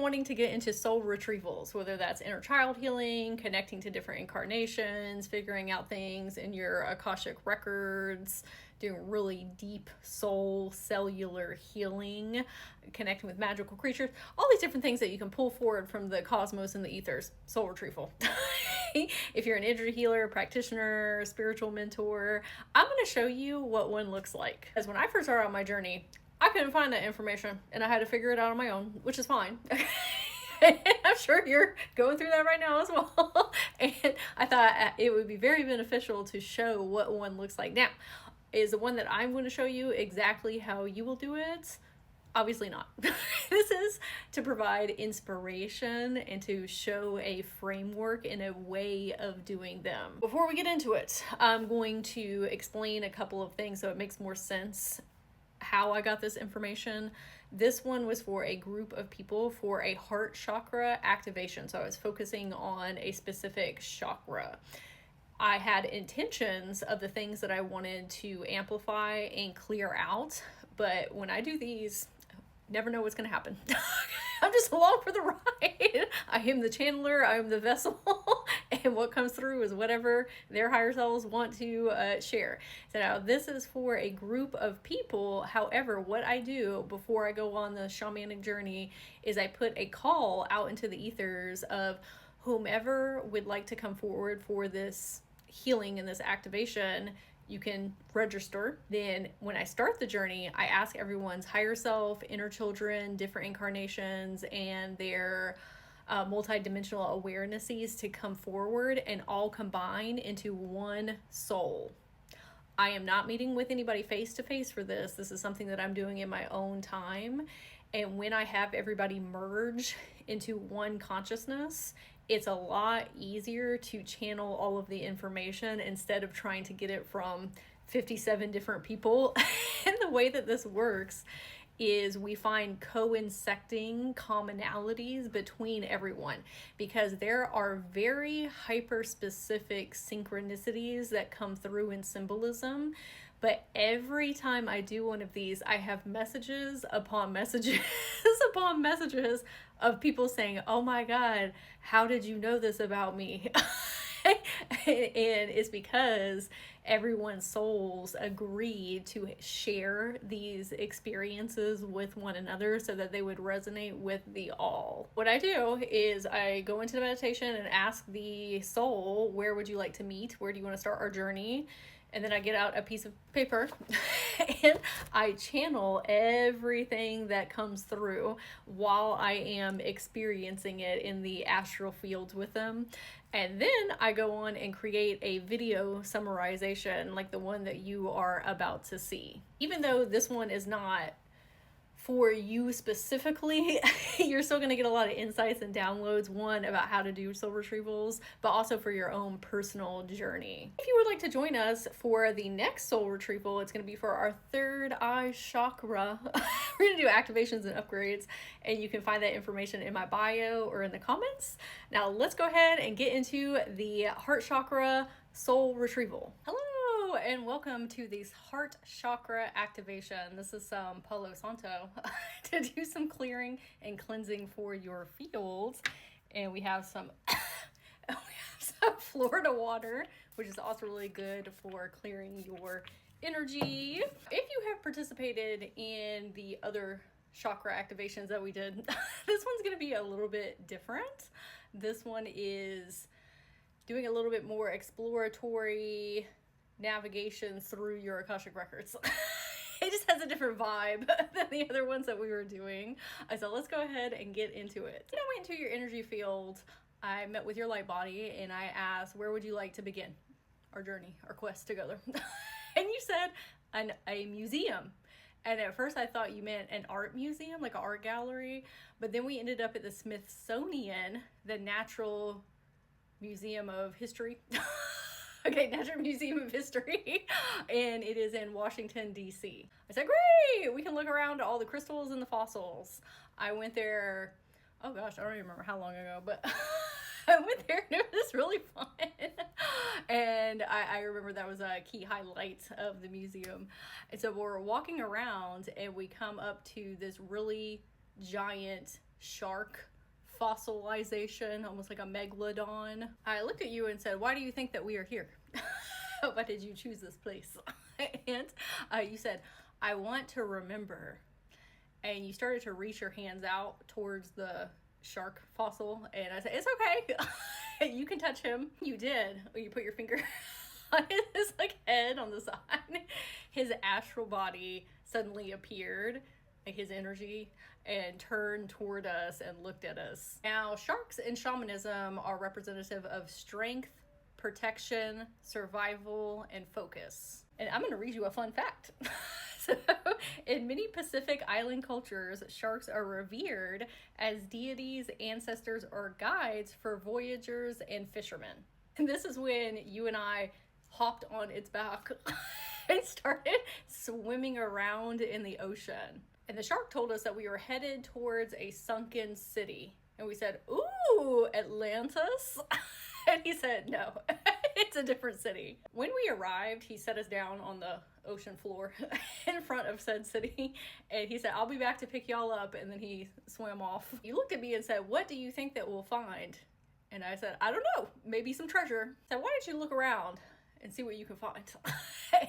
wanting to get into soul retrievals, whether that's inner child healing, connecting to different incarnations, figuring out things in your Akashic records, doing really deep soul cellular healing, connecting with magical creatures, all these different things that you can pull forward from the cosmos and the ethers. Soul retrieval. If you're an energy healer, practitioner, spiritual mentor, I'm going to show you what one looks like. As when I first started on my journey, I couldn't find that information and I had to figure it out on my own, which is fine. I'm sure you're going through that right now as well. And I thought it would be very beneficial to show what one looks like. Now, is the one that I'm going to show you exactly how you will do it? Obviously not. This is to provide inspiration and to show a framework and a way of doing them. Before we get into it, I'm going to explain a couple of things so it makes more sense how I got this information. This one was for a group of people for a heart chakra activation. So I was focusing on a specific chakra. I had intentions of the things that I wanted to amplify and clear out, but when I do these, never know what's going to happen. I'm just along for the ride. I am the channeler, I am the vessel, and what comes through is whatever their higher selves want to share. So now this is for a group of people. However, what I do before I go on the shamanic journey is I put a call out into the ethers of whomever would like to come forward for this healing and this activation. You can register. Then when I start the journey, I ask everyone's higher self, inner children, different incarnations, and their multidimensional awarenesses to come forward and all combine into one soul. I am not meeting with anybody face to face for this. This is something that I'm doing in my own time. And when I have everybody merge into one consciousness, it's a lot easier to channel all of the information instead of trying to get it from 57 different people. And the way that this works is we find coincecting commonalities between everyone, because there are very hyper-specific synchronicities that come through in symbolism. But every time I do one of these, I have messages upon messages upon messages of people saying, oh my God, how did you know this about me? And it's because everyone's souls agreed to share these experiences with one another so that they would resonate with the all. What I do is I go into the meditation and ask the soul, where would you like to meet? Where do you want to start our journey? And then I get out a piece of paper and I channel everything that comes through while I am experiencing it in the astral fields with them. And then I go on and create a video summarization like the one that you are about to see. Even though this one is not for you specifically, you're still going to get a lot of insights and downloads, one about how to do soul retrievals, but also for your own personal journey. If you would like to join us for the next soul retrieval, it's going to be for our third eye chakra. We're going to do activations and upgrades, and you can find that information in my bio or in the comments. Now let's go ahead and get into the heart chakra soul retrieval. Hello and welcome to this heart chakra activation. This is some Palo Santo to do some clearing and cleansing for your fields. And we have some Florida water, which is also really good for clearing your energy. If you have participated in the other chakra activations that we did, this one's going to be a little bit different. This one is doing a little bit more exploratory navigation through your Akashic records. It just has a different vibe than the other ones that we were doing. So let's go ahead and get into it. When I went into your energy field, I met with your light body and I asked, where would you like to begin our journey, our quest together? And you said a museum. And at first I thought you meant an art museum, like an art gallery, but then we ended up at the Smithsonian, the Natural Museum of History. Okay, Natural Museum of History, and it is in Washington, D.C. I said, great, we can look around at all the crystals and the fossils. I went there, oh gosh, I don't even remember how long ago, but I went there and it was really fun. And I remember that was a key highlight of the museum. And so we're walking around and we come up to this really giant shark fossilization, almost like a megalodon. I looked at you and said, why do you think that we are here? Why did you choose this place? And you said, I want to remember. And you started to reach your hands out towards the shark fossil. And I said, it's okay. You can touch him. You did. You put your finger on his like head on the side. His astral body suddenly appeared, like his energy, and turned toward us and looked at us. Now, sharks in shamanism are representative of strength, protection, survival, and focus. And I'm going to read you a fun fact. So, in many Pacific Island cultures, sharks are revered as deities, ancestors, or guides for voyagers and fishermen. And this is when you and I hopped on its back and started swimming around in the ocean. And the shark told us that we were headed towards a sunken city. And we said, ooh, Atlantis? And he said, no, it's a different city. When we arrived, he set us down on the ocean floor in front of said city. And he said, I'll be back to pick y'all up. And then he swam off. He looked at me and said, what do you think that we'll find? And I said, I don't know, maybe some treasure. I said, why don't you look around and see what you can find?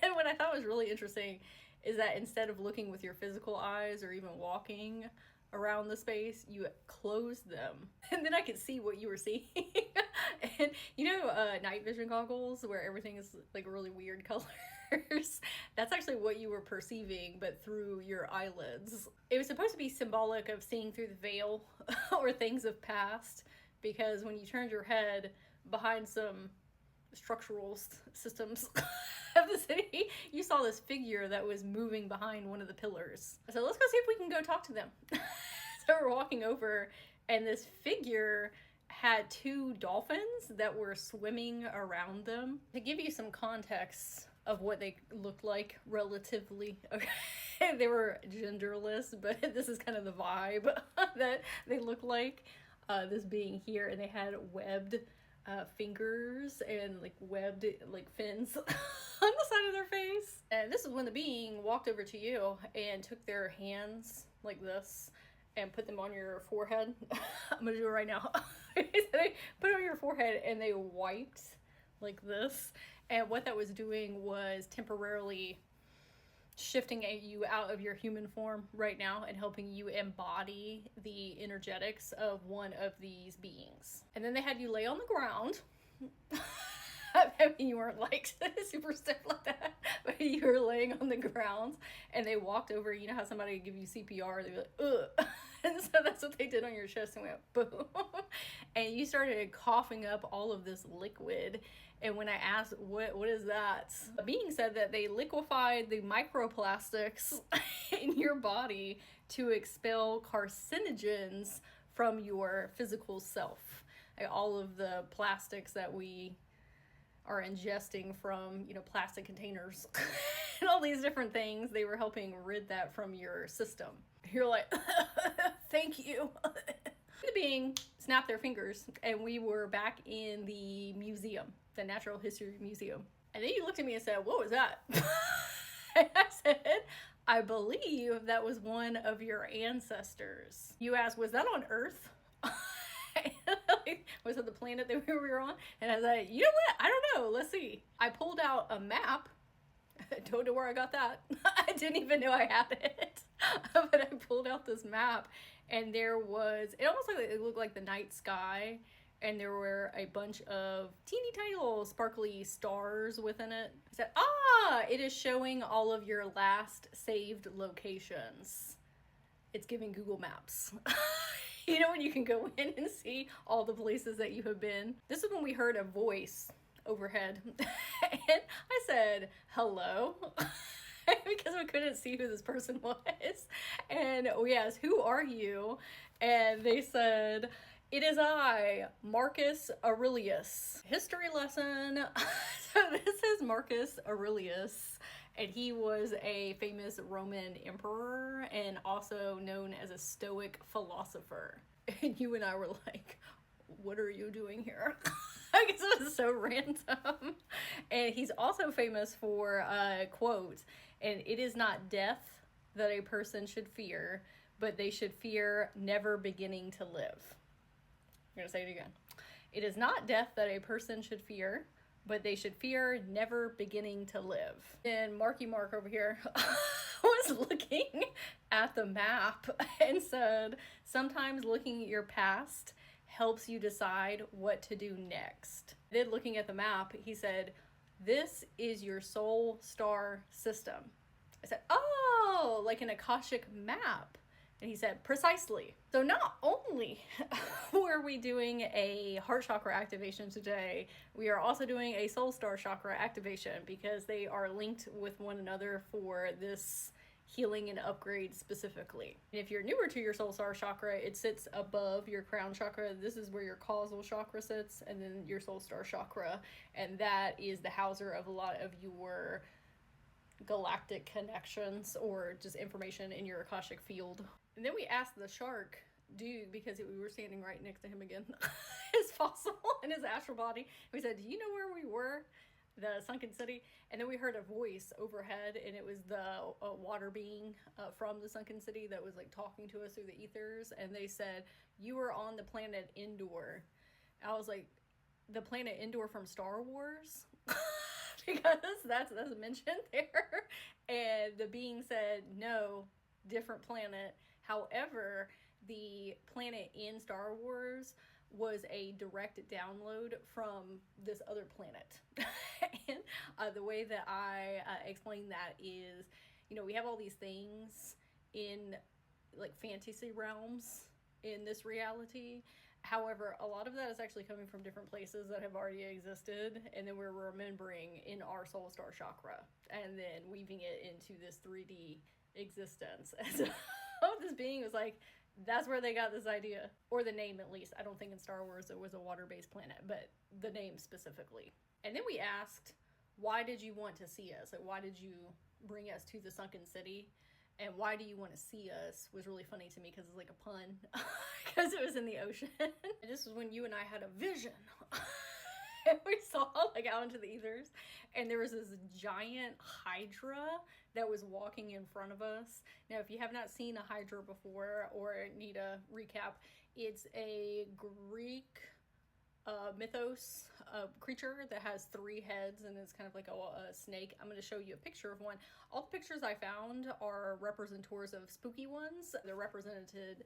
And what I thought was really interesting is that instead of looking with your physical eyes or even walking around the space, you closed them. And then I could see what you were seeing. And you know, night vision goggles where everything is like really weird colors? That's actually what you were perceiving, but through your eyelids. It was supposed to be symbolic of seeing through the veil or things of past, because when you turned your head behind some structural systems of the city, you saw this figure that was moving behind one of the pillars. So let's go see if we can go talk to them. So we're walking over, and this figure had two dolphins that were swimming around them. To give you some context of what they looked like relatively, okay, they were genderless, but this is kind of the vibe that they look like, this being here, and they had webbed fingers and like webbed like fins on the side of their face. And this is when the being walked over to you and took their hands like this and put them on your forehead. I'm gonna do it right now. So they put it on your forehead and they wiped like this. And what that was doing was temporarily shifting you out of your human form right now and helping you embody the energetics of one of these beings. And then they had you lay on the ground. I mean, you weren't like super stiff like that, but you were laying on the ground, and they walked over. You know how somebody would give you CPR, they'd be like, ugh. And so that's what they did on your chest, and went boom. And you started coughing up all of this liquid. And when I asked, what is that? The being said that they liquefied the microplastics in your body to expel carcinogens from your physical self. Like all of the plastics that we are ingesting from, you know, plastic containers and all these different things, they were helping rid that from your system. You're like, thank you. The being snapped their fingers, and we were back in the museum, the Natural History Museum. And then you looked at me and said, what was that? And I said, I believe that was one of your ancestors. You asked, was that on Earth? Was it the planet that we were on? And I was like, you know what? I don't know. Let's see. I pulled out a map. I don't know where I got that. I didn't even know I had it. But I pulled out this map, and there was, it almost like it looked like the night sky, and there were a bunch of teeny tiny little sparkly stars within it. I said, it is showing all of your last saved locations. It's giving Google Maps. You know, when you can go in and see all the places that you have been. This is when we heard a voice overhead. And I said, hello? Because we couldn't see who this person was. And we asked, who are you? And they said, it is I, Marcus Aurelius. History lesson. So this is Marcus Aurelius. And he was a famous Roman emperor and also known as a Stoic philosopher. And you and I were like, what are you doing here? I guess it was so random. And he's also famous for a quote, and it is not death that a person should fear, but they should fear never beginning to live. I'm going to say it again. It is not death that a person should fear, but they should fear never beginning to live. And Marky Mark over here was looking at the map and said, sometimes looking at your past helps you decide what to do next. Then looking at the map, he said, this is your soul star system. I said, oh, like an Akashic map. And he said, precisely. So not only were we doing a heart chakra activation today, we are also doing a soul star chakra activation because they are linked with one another for this healing and upgrade specifically. And if you're newer to your soul star chakra, it sits above your crown chakra. This is where your causal chakra sits, and then your soul star chakra. And that is the houser of a lot of your galactic connections or just information in your Akashic field. And then we asked the shark dude, because we were standing right next to him again, his fossil and his astral body. We said, do you know where we were? The sunken city. And then we heard a voice overhead, and it was the water being from the sunken city that was like talking to us through the ethers. And they said, you were on the planet Endor. I was like, the planet Endor from Star Wars? Because that's mentioned there. And the being said, no, different planet. However, the planet in Star Wars was a direct download from this other planet. And the way that I explain that is, we have all these things in like fantasy realms in this reality. However, a lot of that is actually coming from different places that have already existed, and then we're remembering in our soul star chakra and then weaving it into this 3D existence. And so this being was like, that's where they got this idea, or the name at least. I don't think in Star Wars it was a water-based planet, but the name specifically. And then we asked, why did you want to see us? Like, why did you bring us to the sunken city? And why do you want to see us was really funny to me because it's like a pun, because it was in the ocean. And this was when you and I had a vision. And we saw like out into the ethers, and there was this giant hydra that was walking in front of us. Now, if you have not seen a hydra before or need a recap, it's a Greek mythos creature that has 3 heads, and it's kind of like a snake. I'm going to show you a picture of one. All the pictures I found are representors of spooky ones. They're represented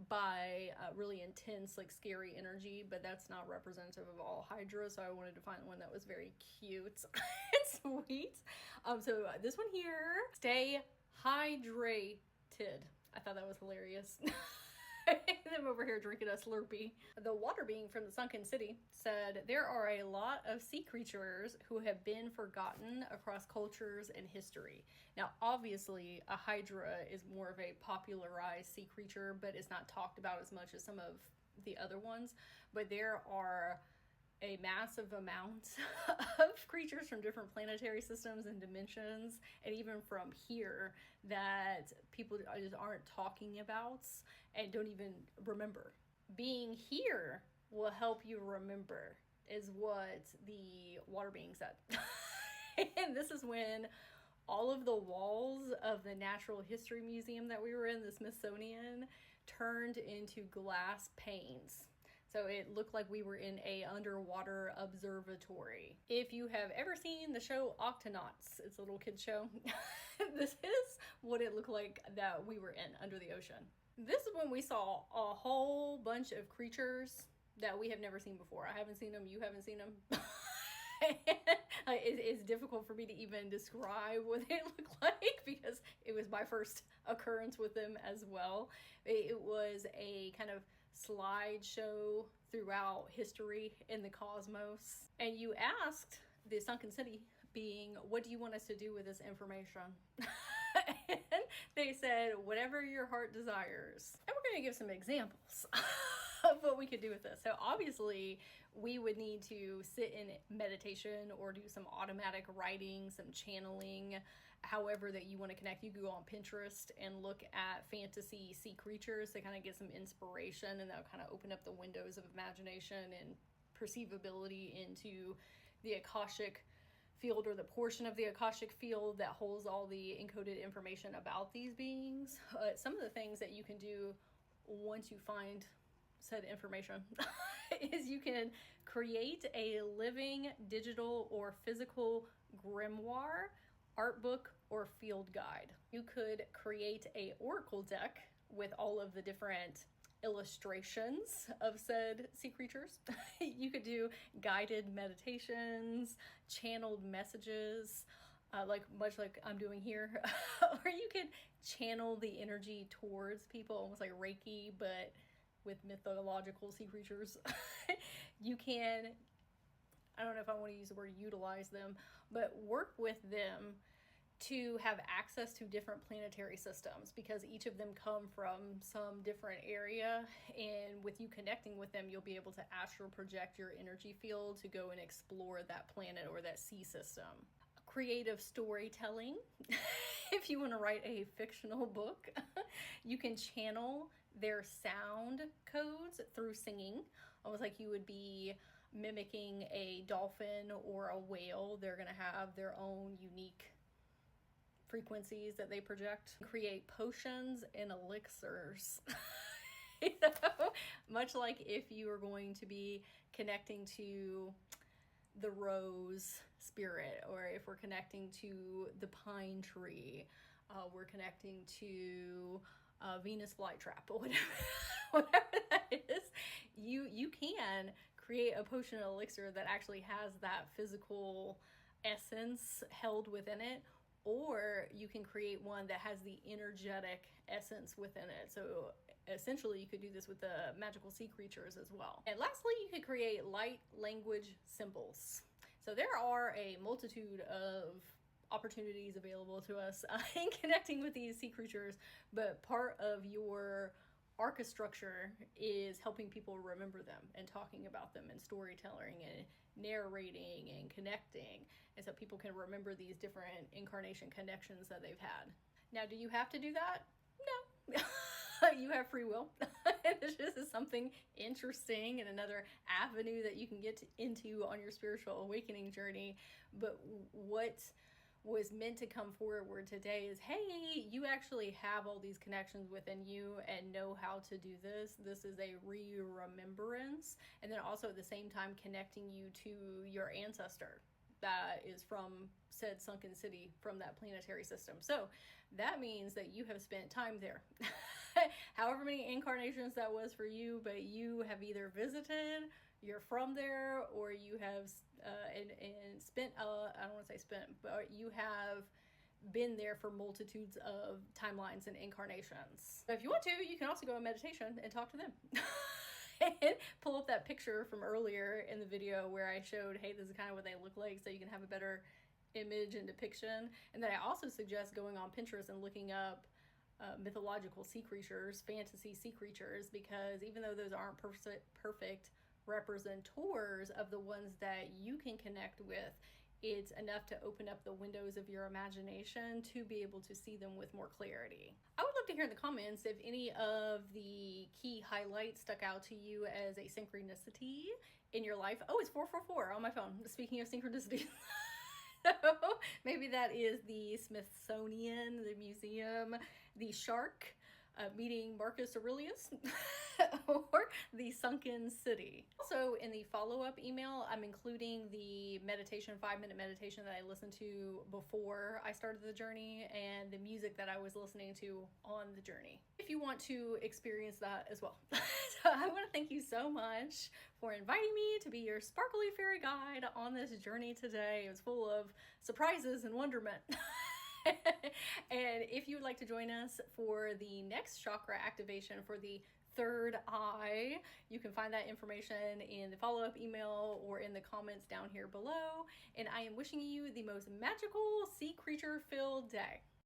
by really intense, like scary energy, but that's not representative of all hydras, so I wanted to find one that was very cute and sweet. So this one here, stay hydrated. I thought that was hilarious. Them over here drinking a Slurpee. The water being from the sunken city said, there are a lot of sea creatures who have been forgotten across cultures and history. Now, obviously, a hydra is more of a popularized sea creature, but it's not talked about as much as some of the other ones. But there are a massive amount of creatures from different planetary systems and dimensions, and even from here, that people just aren't talking about and don't even remember. Being here will help you remember, is what the water being said. And this is when all of the walls of the Natural History Museum that we were in, the Smithsonian, turned into glass panes. So it looked like we were in a underwater observatory. If you have ever seen the show Octonauts, it's a little kid's show, this is what it looked like that we were in under the ocean. This is when we saw a whole bunch of creatures that we have never seen before. I haven't seen them, you haven't seen them. It's difficult for me to even describe what they look like because it was my first occurrence with them as well. It was a kind of slideshow throughout history in the cosmos. And you asked the sunken city being, what do you want us to do with this information? And they said, whatever your heart desires. And we're going to give some examples of what we could do with this. So obviously we would need to sit in meditation or do some automatic writing, some channeling, however that you want to connect. You could go on Pinterest and look at fantasy sea creatures to kind of get some inspiration, and that'll kind of open up the windows of imagination and perceivability into the Akashic field, or the portion of the Akashic field that holds all the encoded information about these beings. Some of the things that you can do once you find said information is you can create a living digital or physical grimoire, art book, or field guide. You could create a oracle deck with all of the different illustrations of said sea creatures. You could do guided meditations, channeled messages, much like I'm doing here. Or you could channel the energy towards people, almost like Reiki, but with mythological sea creatures. You can, I don't know if I want to use the word utilize them, but work with them to have access to different planetary systems, because each of them come from some different area, and with you connecting with them, you'll be able to astral project your energy field to go and explore that planet or that sea system. Creative storytelling. If you want to write a fictional book, you can channel their sound codes through singing, almost like you would be mimicking a dolphin or a whale. They're going to have their own unique frequencies that they project. Create potions and elixirs. You know, much like if you are going to be connecting to the rose spirit, or if we're connecting to the pine tree, we're connecting to Venus flytrap, or whatever that is. You can create a potion and elixir that actually has that physical essence held within it, or you can create one that has the energetic essence within it. So essentially you could do this with the magical sea creatures as well. And lastly, you could create light language symbols. So there are a multitude of opportunities available to us in connecting with these sea creatures, but part of your arca structure is helping people remember them and talking about them and storytelling and narrating and connecting, and so people can remember these different incarnation connections that they've had. Now, do you have to do that? No. You have free will. This just is something interesting and another avenue that you can get into on your spiritual awakening journey. But what was meant to come forward today is, hey, you actually have all these connections within you and know how to do this. This is a remembrance, and then also at the same time connecting you to your ancestor that is from said sunken city, from that planetary system. So that means that you have spent time there. However many incarnations that was for you, but you have either visited, you're from there, or you have and spent, I don't want to say spent, but you have been there for multitudes of timelines and incarnations. So if you want to, you can also go in meditation and talk to them. And pull up that picture from earlier in the video where I showed, hey, this is kind of what they look like, so you can have a better image and depiction. And then I also suggest going on Pinterest and looking up mythological sea creatures, fantasy sea creatures, because even though those aren't perfect representors of the ones that you can connect with, it's enough to open up the windows of your imagination to be able to see them with more clarity. I would love to hear in the comments if any of the key highlights stuck out to you as a synchronicity in your life. Oh, it's 444 on my phone. Speaking of synchronicity. So maybe that is the Smithsonian, the museum, the shark meeting Marcus Aurelius, or the sunken city. Also, in the follow-up email, I'm including the meditation, 5-minute meditation that I listened to before I started the journey, and the music that I was listening to on the journey, if you want to experience that as well. So I want to thank you so much for inviting me to be your sparkly fairy guide on this journey today. It was full of surprises and wonderment. And if you would like to join us for the next chakra activation for the third eye, you can find that information in the follow-up email or in the comments down here below. And I am wishing you the most magical sea creature filled day.